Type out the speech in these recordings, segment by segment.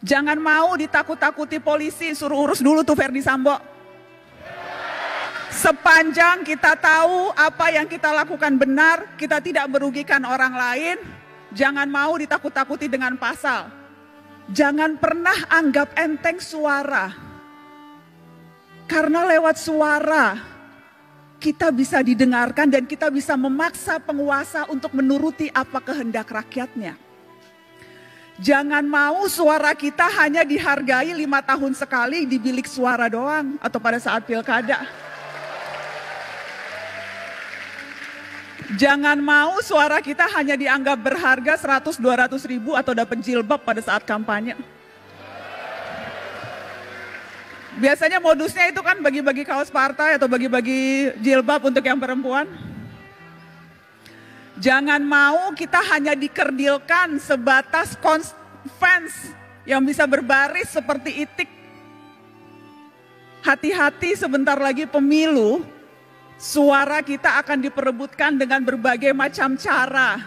Jangan mau ditakut-takuti polisi, suruh urus dulu tuh Verdi Sambo. Sepanjang kita tahu apa yang kita lakukan benar, kita tidak merugikan orang lain, jangan mau ditakut-takuti dengan pasal. Jangan pernah anggap enteng suara. Karena lewat suara, kita bisa didengarkan dan kita bisa memaksa penguasa untuk menuruti apa kehendak rakyatnya. Jangan mau suara kita hanya dihargai 5 tahun sekali di bilik suara doang atau pada saat pilkada. Jangan mau suara kita hanya dianggap berharga 100-200 ribu atau dapat jilbab pada saat kampanye. Biasanya modusnya itu kan bagi-bagi kaos partai atau bagi-bagi jilbab untuk yang perempuan. Jangan mau kita hanya dikerdilkan sebatas fans yang bisa berbaris seperti itik. Hati-hati, sebentar lagi pemilu, suara kita akan diperebutkan dengan berbagai macam cara.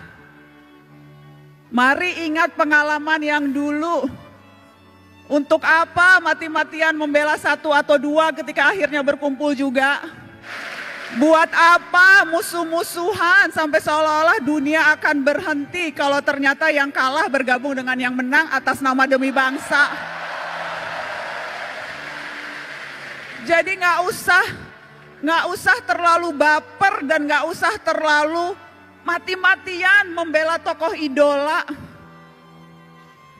Mari ingat pengalaman yang dulu. Untuk apa mati-matian membela 1 atau 2 ketika akhirnya berkumpul juga? Buat apa musuh-musuhan sampai seolah-olah dunia akan berhenti kalau ternyata yang kalah bergabung dengan yang menang atas nama demi bangsa. Jadi nggak usah terlalu baper dan nggak usah terlalu mati-matian membela tokoh idola.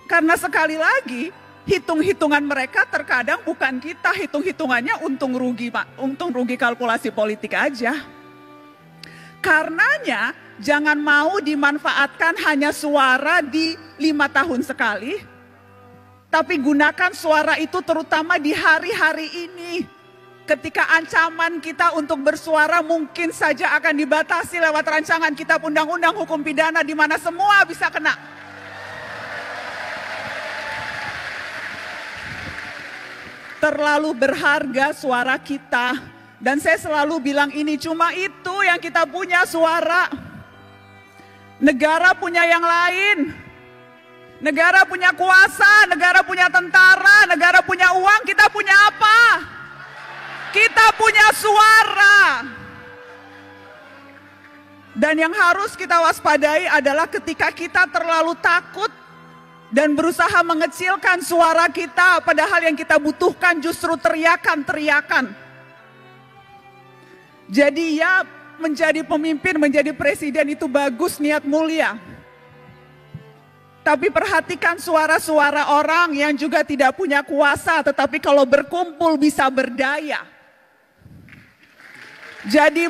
Karena sekali lagi, hitung-hitungan mereka terkadang bukan kita, hitung-hitungannya untung rugi kalkulasi politik aja. Karenanya jangan mau dimanfaatkan hanya suara di 5 tahun sekali, tapi gunakan suara itu terutama di hari-hari ini. Ketika ancaman kita untuk bersuara mungkin saja akan dibatasi lewat rancangan kitab undang-undang hukum pidana di mana semua bisa kena. Terlalu berharga suara kita. Dan saya selalu bilang ini, cuma itu yang kita punya, suara. Negara punya yang lain. Negara punya kuasa, negara punya tentara, negara punya uang, kita punya apa? Kita punya suara. Dan yang harus kita waspadai adalah ketika kita terlalu takut dan berusaha mengecilkan suara kita, padahal yang kita butuhkan justru teriakan-teriakan. Jadi ya, menjadi pemimpin, menjadi presiden itu bagus, niat mulia. Tapi perhatikan suara-suara orang yang juga tidak punya kuasa, tetapi kalau berkumpul bisa berdaya. Jadi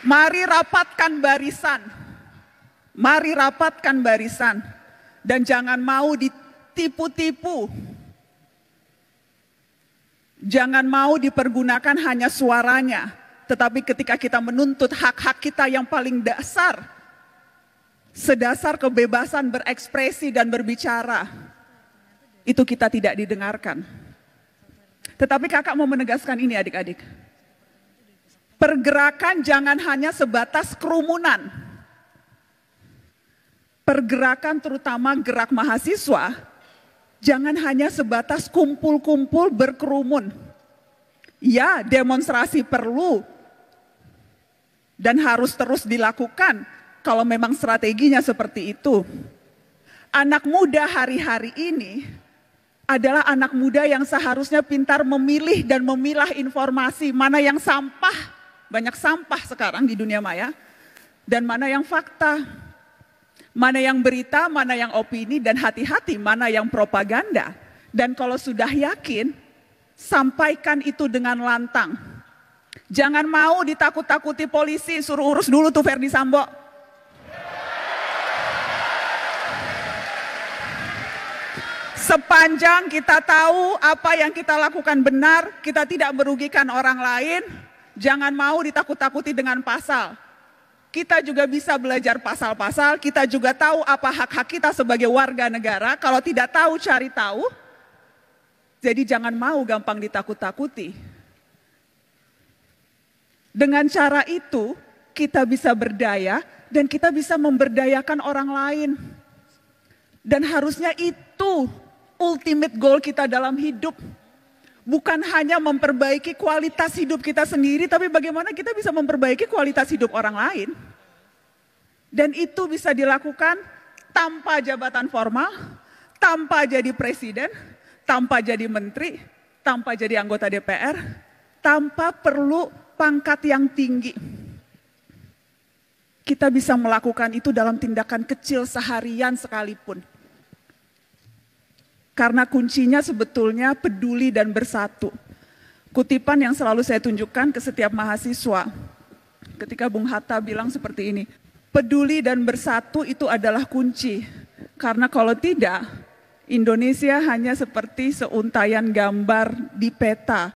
mari rapatkan barisan. Mari rapatkan barisan dan jangan mau ditipu-tipu. Jangan mau dipergunakan hanya suaranya, tetapi ketika kita menuntut hak-hak kita yang paling dasar, sedasar kebebasan berekspresi dan berbicara, itu kita tidak didengarkan. Tetapi kakak mau menegaskan ini adik-adik. Pergerakan jangan hanya sebatas kerumunan. Pergerakan terutama gerak mahasiswa, jangan hanya sebatas kumpul-kumpul berkerumun. Ya, demonstrasi perlu dan harus terus dilakukan kalau memang strateginya seperti itu. Anak muda hari-hari ini adalah anak muda yang seharusnya pintar memilih dan memilah informasi, mana yang sampah, banyak sampah sekarang di dunia maya, dan mana yang fakta. Mana yang berita, mana yang opini, dan hati-hati mana yang propaganda. Dan kalau sudah yakin, sampaikan itu dengan lantang. Jangan mau ditakut-takuti polisi, suruh urus dulu tuh Verdi Sambo. Sepanjang kita tahu apa yang kita lakukan benar, kita tidak merugikan orang lain, jangan mau ditakut-takuti dengan pasal. Kita juga bisa belajar pasal-pasal, kita juga tahu apa hak-hak kita sebagai warga negara. Kalau tidak tahu, cari tahu. Jadi jangan mau gampang ditakut-takuti. Dengan cara itu, kita bisa berdaya dan kita bisa memberdayakan orang lain. Dan harusnya itu ultimate goal kita dalam hidup. Bukan hanya memperbaiki kualitas hidup kita sendiri, tapi bagaimana kita bisa memperbaiki kualitas hidup orang lain. Dan itu bisa dilakukan tanpa jabatan formal, tanpa jadi presiden, tanpa jadi menteri, tanpa jadi anggota DPR, tanpa perlu pangkat yang tinggi. Kita bisa melakukan itu dalam tindakan kecil seharian sekalipun. Karena kuncinya sebetulnya peduli dan bersatu. Kutipan yang selalu saya tunjukkan ke setiap mahasiswa, ketika Bung Hatta bilang seperti ini, peduli dan bersatu itu adalah kunci. Karena kalau tidak, Indonesia hanya seperti seuntaian gambar di peta